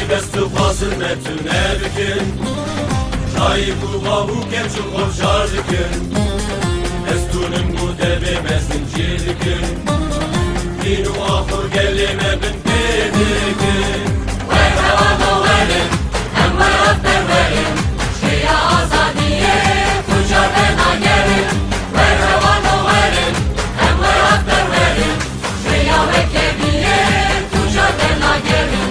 بست خواصل متونه بکن جایی بوغا و کچو خوشار دکن استونم بوده به مزنجی دکن دین و آخر گلمه بن پیدکن وهوانو ولن اما رفتر ولن شیعه آزادیه تجار بناگرن وهوانو ولن اما رفتر ولن شیعه وکبیه تجار بناگرن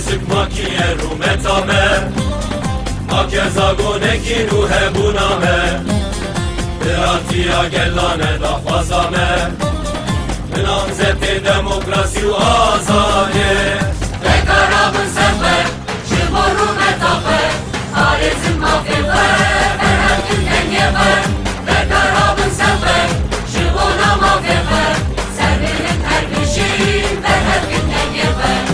Sıkmakiye rumetame Akezagone ki ruhe buname Biratiya gellane da fazame Namzeti demokrasi u azaye Bekarabın sefer, şivo rumetafer Harizm mafefer, berhem gündengefer Bekarabın sefer, şivo namafefer Servinin terbişin, berhem gündengefer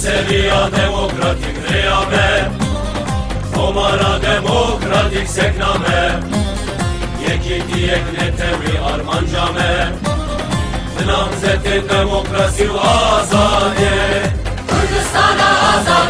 Seviya demokratik reyame Komara demokratik sekname Yeki diyek netevi armancame Namzeti demokrasi u azadiye Kürdistan'a azad